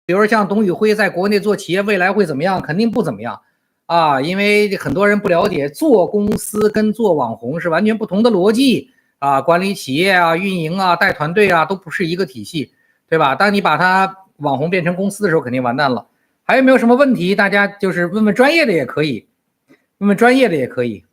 比如像董宇辉在国内做企业，未来会怎么样？肯定不怎么样啊，因为很多人不了解，做公司跟做网红是完全不同的逻辑啊，管理企业啊、运营啊、带团队啊，都不是一个体系，对吧？当你把它网红变成公司的时候，肯定完蛋了。还有没有什么问题？大家就是问问专业的也可以，问问专业的也可以。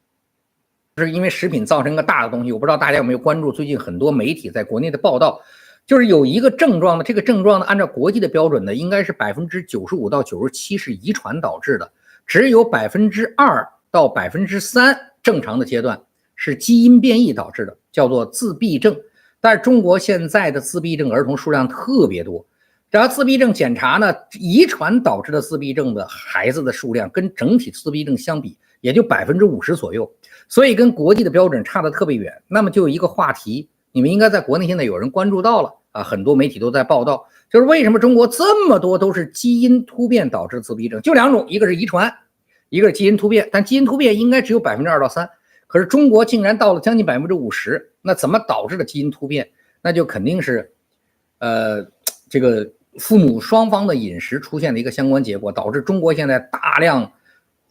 是因为食品造成一个大的东西，我不知道大家有没有关注最近很多媒体在国内的报道。就是有一个症状的，这个症状呢，按照国际的标准呢，应该是95%到97%是遗传导致的，只有2%到3%正常的阶段是基因变异导致的，叫做自闭症。但是中国现在的自闭症儿童数量特别多，然后自闭症检查呢，遗传导致的自闭症的孩子的数量跟整体自闭症相比，也就50%左右，所以跟国际的标准差得特别远。那么就有一个话题。你们应该在国内现在有人关注到了啊，很多媒体都在报道，就是为什么中国这么多都是基因突变导致自闭症，就2种，一个是遗传，一个是基因突变，但基因突变应该只有2%到3%，可是中国竟然到了将近50%，那怎么导致的基因突变？那就肯定是，这个父母双方的饮食出现的一个相关结果，导致中国现在大量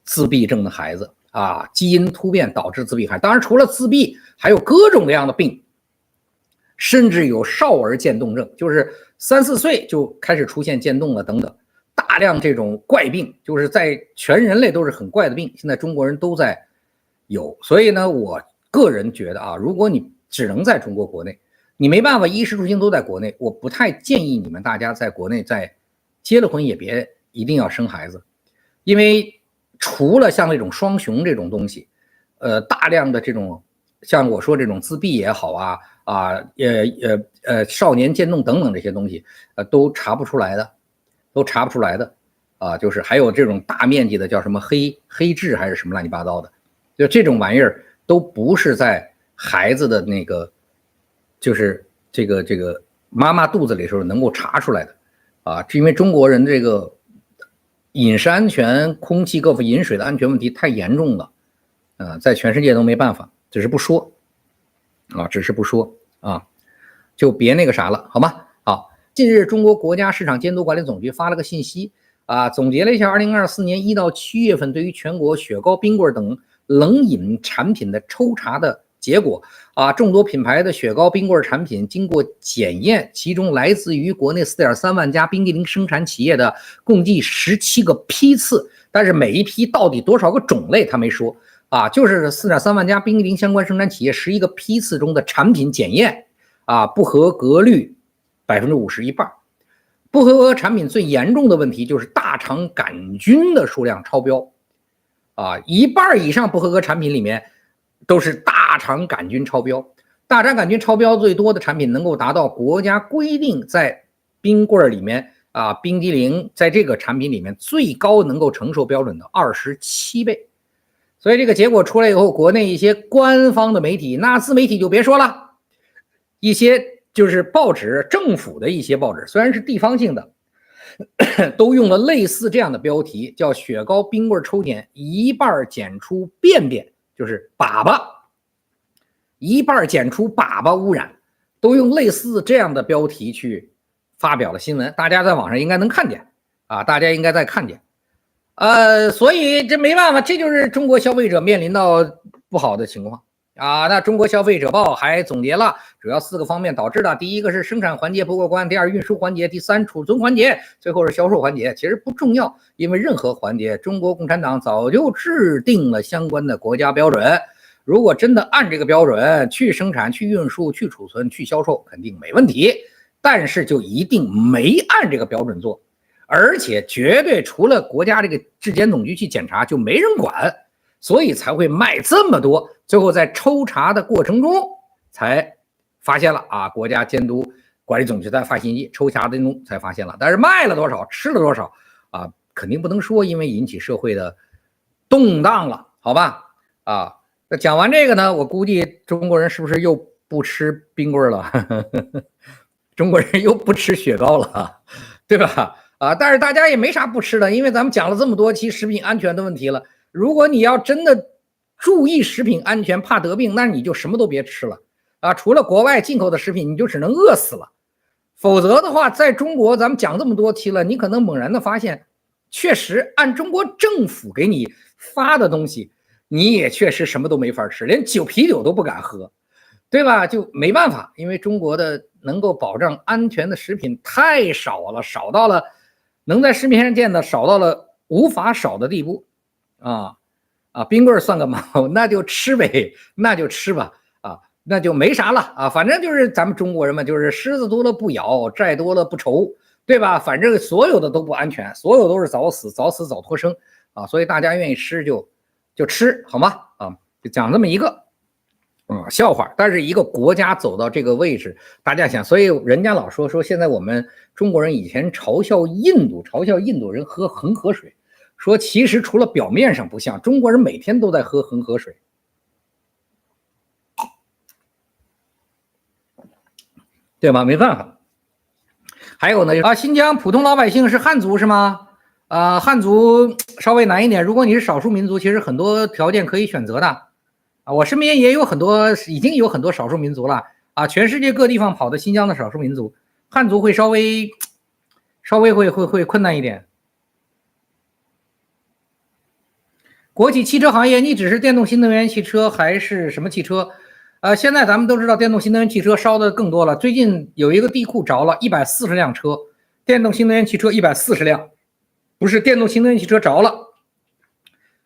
自闭症的孩子啊，基因突变导致自闭孩子。当然，除了自闭，还有各种各样的病。甚至有少儿渐冻症，就是3、4岁就开始出现渐冻了等等，大量这种怪病，就是在全人类都是很怪的病，现在中国人都在有。所以呢，我个人觉得啊，如果你只能在中国国内，你没办法衣食住行都在国内，我不太建议你们大家在国内在结了婚也别一定要生孩子，因为除了像这种双雄这种东西，大量的这种像我说这种自闭也好啊。少年渐冻等等这些东西，都查不出来的，啊，就是还有这种大面积的叫什么黑痣还是什么乱七八糟的，就这种玩意儿都不是在孩子的那个，就是这个妈妈肚子里的时候能够查出来的，啊，因为中国人这个饮食安全、空气各种饮水的安全问题太严重了，在全世界都没办法，只是不说。只是不说啊，就别那个啥了，好吗？好，近日中国国家市场监督管理总局发了个信息啊，总结了一下2024年1到7月份对于全国雪糕、冰棍等冷饮产品的抽查的结果啊，众多品牌的雪糕、冰棍产品经过检验，其中来自于国内4.3万家冰激凌生产企业的共计17个批次，但是每一批到底多少个种类他没说。啊，就是4.3万家冰激凌相关生产企业11个批次中的产品检验啊，不合格率50%，一半。不合格产品最严重的问题就是大肠杆菌的数量超标啊，一半以上不合格产品里面都是大肠杆菌超标。大肠杆菌超标最多的产品能够达到国家规定在冰棍里面啊，冰激凌在这个产品里面最高能够承受标准的27倍。所以这个结果出来以后，国内一些官方的媒体，那自媒体就别说了，一些就是报纸，政府的一些报纸，虽然是地方性的，都用了类似这样的标题，叫雪糕冰棍抽检一半检出便便，就是粑粑，一半检出粑粑污染，都用类似这样的标题去发表了新闻，大家在网上应该能看见啊，大家应该在看见。所以这没办法，这就是中国消费者面临到不好的情况啊。那中国消费者报还总结了主要4个方面导致的，第一个是生产环节不过关，第二运输环节，第3储存环节，最后是销售环节。其实不重要，因为任何环节中国共产党早就制定了相关的国家标准，如果真的按这个标准去生产、去运输、去储存、去销售，肯定没问题，但是就一定没按这个标准做，而且绝对除了国家这个质检总局去检查就没人管，所以才会卖这么多，最后在抽查的过程中才发现了啊，国家监督管理总局在发信息，抽查的中才发现了，但是卖了多少吃了多少啊，肯定不能说，因为引起社会的动荡了，好吧？啊，那讲完这个呢，我估计中国人是不是又不吃冰棍了中国人又不吃雪糕了，对吧？啊，但是大家也没啥不吃的，因为咱们讲了这么多期食品安全的问题了。如果你要真的注意食品安全，怕得病，那你就什么都别吃了啊！除了国外进口的食品，你就只能饿死了否则的话，在中国咱们讲这么多期了，你可能猛然的发现，确实按中国政府给你发的东西，你也确实什么都没法吃，连啤酒都不敢喝，对吧？就没办法，因为中国的能够保障安全的食品太少了，少到了能在市面上见的少到了无法少的地步冰棍算个毛，那就吃呗，那就吃吧那就没啥了反正就是咱们中国人嘛，就是虱子多了不咬，债多了不愁，对吧？反正所有的都不安全，所有都是早死早脱生所以大家愿意吃就吃好吗就讲这么一个笑话。但是一个国家走到这个位置，大家想，所以人家老说现在我们中国人以前嘲笑印度人喝恒河水，说其实除了表面上不像，中国人每天都在喝恒河水。对吧？没办法。还有呢新疆普通老百姓是汉族是吗？汉族稍微难一点，如果你是少数民族，其实很多条件可以选择的我身边也有很多，已经有很多少数民族了全世界各地方跑的新疆的少数民族，汉族会稍微会困难一点。国企汽车行业，你只是电动新能源汽车还是什么汽车？现在咱们都知道电动新能源汽车烧的更多了。最近有一个地库着了140辆车，电动新能源汽车140辆，不是电动新能源汽车着了，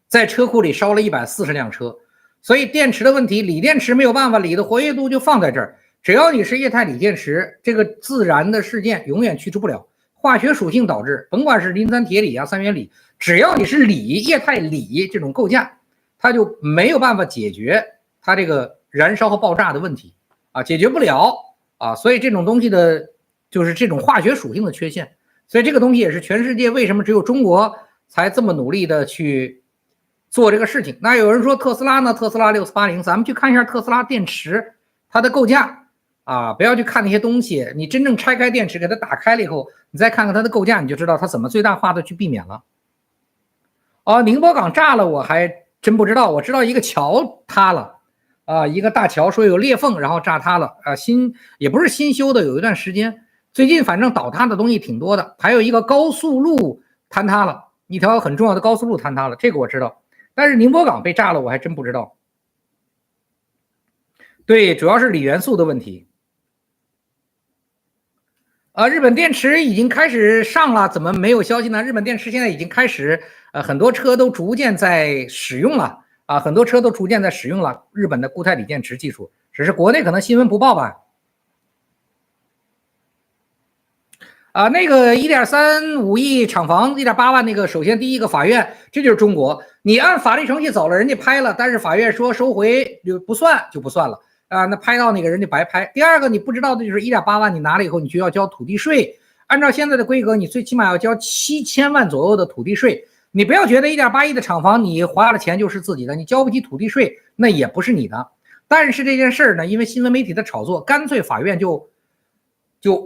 在车库里烧了140辆车。所以电池的问题，锂电池没有办法，锂的活跃度就放在这儿。只要你是液态锂电池，这个自燃的事件永远去除不了，化学属性导致，甭管是磷酸铁锂三元锂，只要你是锂液态锂这种构架，它就没有办法解决它这个燃烧和爆炸的问题解决不了所以这种东西的就是这种化学属性的缺陷。所以这个东西也是全世界为什么只有中国才这么努力的去做这个事情。那有人说特斯拉呢？特斯拉6480，咱们去看一下特斯拉电池它的构架不要去看那些东西，你真正拆开电池给它打开了以后，你再看看它的构架，你就知道它怎么最大化的去避免了。宁波港炸了我还真不知道，我知道一个桥塌了一个大桥说有裂缝，然后炸塌了也不是新修的，有一段时间，最近反正倒塌的东西挺多的。还有一个高速路坍塌了，一条很重要的高速路坍塌了，这个我知道。但是宁波港被炸了我还真不知道。对，主要是锂元素的问题日本电池已经开始上了，怎么没有消息呢？日本电池现在已经开始很多车都逐渐在使用了很多车都逐渐在使用了日本的固态锂电池技术，只是国内可能新闻不报吧。那个1.35亿厂房1.8万那个，首先第一个法院，这就是中国，你按法律程序走了，人家拍了，但是法院说收回就不算了那拍到那个人就白拍。第二个你不知道的就是1.8万你拿了以后，你就要交土地税，按照现在的规格，你最起码要交7000万左右的土地税。你不要觉得1.8亿的厂房你花了钱就是自己的，你交不起土地税那也不是你的。但是这件事呢，因为新闻媒体的炒作，干脆法院就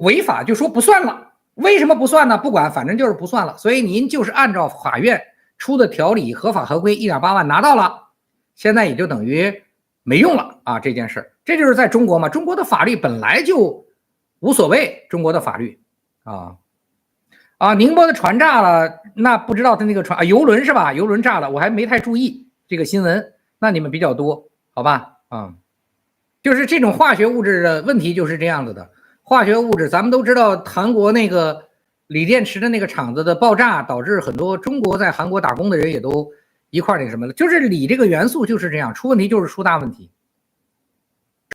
违法，就说不算了。为什么不算呢？不管，反正就是不算了。所以您就是按照法院出的条理合法合规1.8万拿到了，现在也就等于没用了这件事这就是在中国嘛，中国的法律本来就无所谓，中国的法律宁波的船炸了，那不知道他那个船游轮是吧？游轮炸了，我还没太注意这个新闻，那你们比较多，好吧就是这种化学物质的问题就是这样子的。化学物质咱们都知道，韩国那个锂电池的那个厂子的爆炸，导致很多中国在韩国打工的人也都一块那个什么了，就是锂这个元素就是这样，出问题就是出大问题。